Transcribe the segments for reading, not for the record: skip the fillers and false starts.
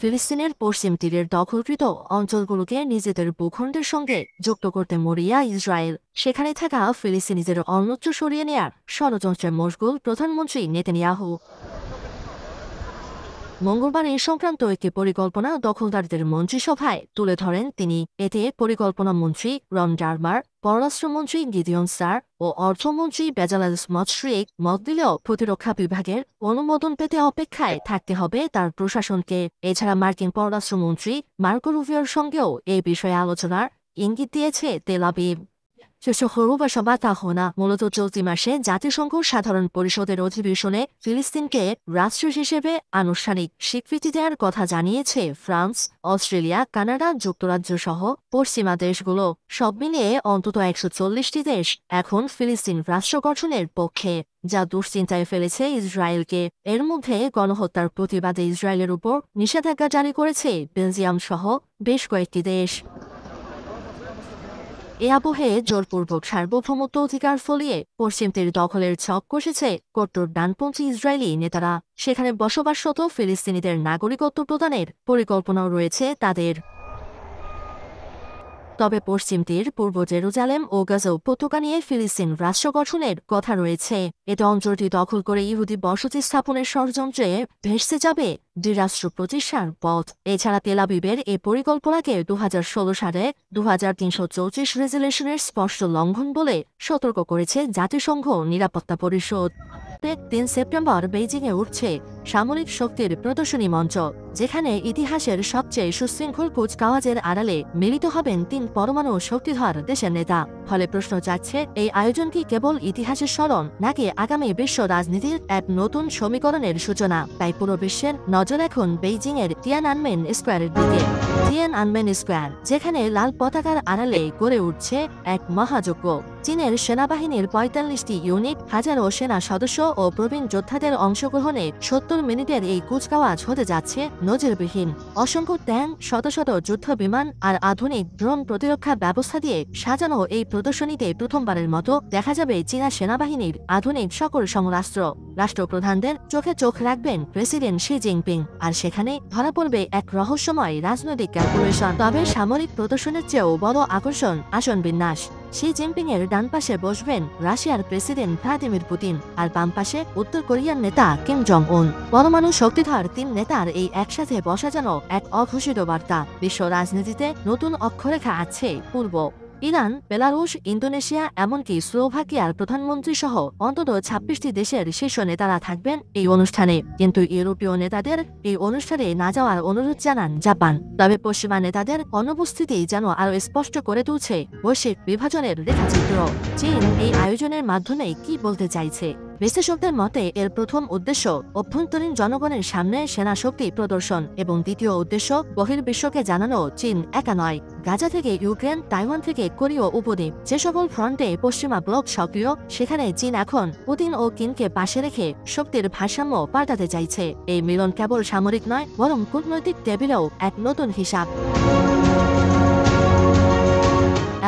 ফিলিস্তিনের পশ্চিম তীরের দখলকৃত অঞ্চলগুলোকে নিজেদের ভূখণ্ডের সঙ্গে যুক্ত করতে মরিয়া ইসরায়েল। সেখানে থাকা ফিলিস্তিনিদের অন্যত্র সরিয়ে নেয়ার ষড়যন্ত্রে মশগুল প্রধানমন্ত্রী নেতানিয়াহু। মঙ্গলবার এ সংক্রান্ত একটি পরিকল্পনা দখলদারদের মন্ত্রিসভায় তুলে ধরেন তিনি। এতে পরিকল্পনা মন্ত্রী রন ডারমার, পররাষ্ট্রমন্ত্রী গিদিয়ন স্যার ও অর্থমন্ত্রী বেজালেল স্মোট্রিক মত দিলেও প্রতিরক্ষা বিভাগের অনুমোদন পেতে অপেক্ষায় থাকতে হবে তার প্রশাসনকে। এছাড়া মার্কিন পররাষ্ট্রমন্ত্রী মার্কো রুবিওর সঙ্গেও এ বিষয়ে আলোচনার ইঙ্গিত দিয়েছে তেল আবিব। মূলত চলতি মাসে জাতিসংঘ সাধারণ পরিষদের অধিবেশনে ফিলিস্তিনকে রাষ্ট্র হিসেবে আনুষ্ঠানিক স্বীকৃতি দেওয়ার কথা জানিয়েছে ফ্রান্স, অস্ট্রেলিয়া, কানাডা, যুক্তরাজ্য সহ পশ্চিমা দেশগুলো। সব মিলিয়ে অন্তত ১৪০টি দেশ এখন ফিলিস্তিন রাষ্ট্র গঠনের পক্ষে, যা দুশ্চিন্তায় ফেলেছে ইসরায়েলকে। এর মধ্যে গণহত্যার প্রতিবাদে ইসরায়েলের উপর নিষেধাজ্ঞা জারি করেছে বেলজিয়াম সহ বেশ কয়েকটি দেশ। এ আবহে জোরপূর্বক সার্বভৌমত্ব অধিকার ফলিয়ে পশ্চিম তীর দখলের ছক কষেছে কট্টর ডানপন্থী ইসরায়েলি নেতারা। সেখানে বসবাসরত ফিলিস্তিনিদের নাগরিকত্ব প্রদানের পরিকল্পনাও রয়েছে তাদের। তবে পশ্চিম তীর, পূর্ব জেরুজালেম ও গাজা উপত্যকা নিয়ে ফিলিস্তিন রাষ্ট্র গঠনের কথা রয়েছে। এতে অঞ্চলটি দখল করে ইহুদি বসতি স্থাপনের ষড়যন্ত্রে ভেসে যাবে দ্বিরাষ্ট্র প্রতিষ্ঠার পথ। এছাড়া তেল আবিবের এ পরিকল্পনাকে ২০১৬ সালে ২৩34 রেজুলেশনের স্পষ্ট লঙ্ঘন বলে সতর্ক করেছে জাতিসংঘ নিরাপত্তা পরিষদ। ৩ সেপ্টেম্বর বেইজিংয়ে উঠছে সামরিক শক্তির প্রদর্শনী মঞ্চ, যেখানে ইতিহাসের সবচেয়ে সুশৃঙ্খল কুচকাওয়াজের আড়ালে মিলিত হবেন ৩ পরমাণু শক্তিধর দেশের নেতা। ফলে প্রশ্ন জাগছে, এই আয়োজন কি কেবল ইতিহাসের স্মরণ, নাকি আগামী বিশ্ব রাজনীতির এক নতুন সমীকরণের সূচনা? তাই পুরো বিশ্বের নজর এখন বেইজিংয়ের তিয়ানআনমেন স্কোয়ারের দিকে। তিয়ানআনমেন স্কোয়ার, যেখানে লাল পতাকার আড়ালে গড়ে উঠছে এক মহাযজ্ঞ। চীনের সেনাবাহিনীর ৪৫টি ইউনিট, হাজারো সেনা সদস্য ও প্রবীণ যোদ্ধাদের অংশগ্রহণে ৭০ মিনিটের এই কুচকাওয়াজ হতে যাচ্ছে নজিরবিহীন। অসংখ্য ট্যাঙ্ক, শত শত যুদ্ধ বিমান আর আধুনিক ড্রোন প্রতিরক্ষা ব্যবস্থা দিয়ে সাজানো এই প্রদর্শনীতে প্রথমবারের মতো দেখা যাবে চীনা সেনাবাহিনীর আধুনিক সকল সমরাস্ত্র। রাষ্ট্রপ্রধানদের চোখে চোখ রাখবেন প্রেসিডেন্ট শি জিনপিং, আর সেখানে ধরা পড়বে এক রহস্যময় রাজনৈতিক ক্যালকুলেশন। তবে সামরিক প্রদর্শনের চেয়েও বড় আকর্ষণ আসন বিন্যাস। শি জিনপিং এর ডান পাশে বসবেন রাশিয়ার প্রেসিডেন্ট ভ্লাদিমির পুতিন, আর বাম পাশে উত্তর কোরিয়ার নেতা কিম জং উন। পরমাণু শক্তিধর ৩ নেতার এই একসাথে বসা যেন এক অঘোষিত বার্তা। বিশ্ব রাজনীতিতে নতুন অক্ষরেখা আছে পূর্ব। ইরান, বেলারুশ, ইন্দোনেশিয়া, এমনকি স্লোভাকিয়ার প্রধানমন্ত্রী সহ অন্তত ২৬টি দেশের শীর্ষ নেতারা থাকবেন এই অনুষ্ঠানে। কিন্তু ইউরোপীয় নেতাদের এই অনুষ্ঠানে না যাওয়ার অনুরোধ জানান জাপান। তবে পশ্চিমা নেতাদের অনুপস্থিতি যেন আরও স্পষ্ট করে তুলছে বৈশ্বিক বিভাজনের রেখাচিত্র। চীন এই আয়োজনের মাধ্যমে কি বলতে চাইছে? বিশ্লেষকদের মতে এর প্রথম উদ্দেশ্য অভ্যন্তরীণ জনগণের সামনে সেনা শক্তি প্রদর্শন, এবং দ্বিতীয় উদ্দেশ্য বহির্বিশ্বকে জানানো চীন একা নয়। গাজা থেকে ইউক্রেন, তাইওয়ান থেকে কোরীয় উপদ্বীপ, যে সকল ফ্রন্টে পশ্চিমা ব্লক সক্রিয়, সেখানে চীন এখন পুতিন ও কিমকে পাশে রেখে শক্তির ভারসাম্য পাল্টাতে চাইছে। এই মিলন কেবল সামরিক নয়, বরং কূটনৈতিক টেবিলেও এক নতুন হিসাব।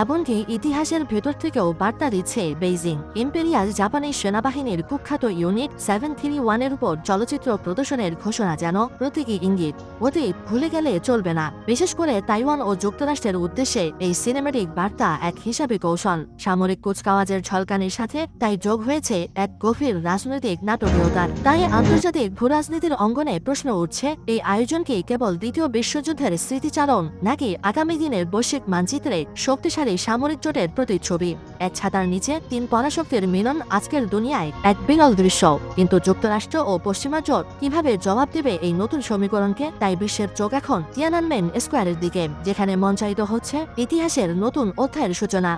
এমনকি ইতিহাসের ভেতর থেকেও বার্তা দিচ্ছে বেইজিং। ইম্পেরিয়াল জাপানিজ সেনাবাহিনীর কুখ্যাত ইউনিট 731-এর উপর চলচ্চিত্র প্রদর্শনের ঘোষণা যেন প্রতীকী ইঙ্গিত। অতীত ভুলে গেলে চলবে না। বিশেষ করে তাইওয়ান ও যুক্তরাষ্ট্রের উদ্দেশ্যে এই সিনেমেটিক বার্তা এক হিসাবি কৌশল। সামরিক কুচকাওয়াজের ঝলকানির সাথে তাই যোগ হয়েছে এক গভীর রাজনৈতিক নাটকীয়তার। তাই আন্তর্জাতিক ভূরাজনীতির অঙ্গনে প্রশ্ন উঠছে, এই আয়োজন কি কেবল দ্বিতীয় বিশ্বযুদ্ধের স্মৃতিচারণ, নাকি আগামী দিনের বৈশ্বিক মানচিত্রে শক্তিশালী সামরিক জোটের প্রতিচ্ছবি? এক ছাতার নিচে ৩ পরাশক্তির মিলন আজকের দুনিয়ায় এক বিরল দৃশ্য। কিন্তু যুক্তরাষ্ট্র ও পশ্চিমা জোট কিভাবে জবাব দেবে এই নতুন সমীকরণকে? তাই বিশ্বের চোখ এখন তিয়ানআনমেন স্কোয়ারের দিকে, যেখানে মঞ্চায়িত হচ্ছে ইতিহাসের নতুন অধ্যায়ের সূচনা।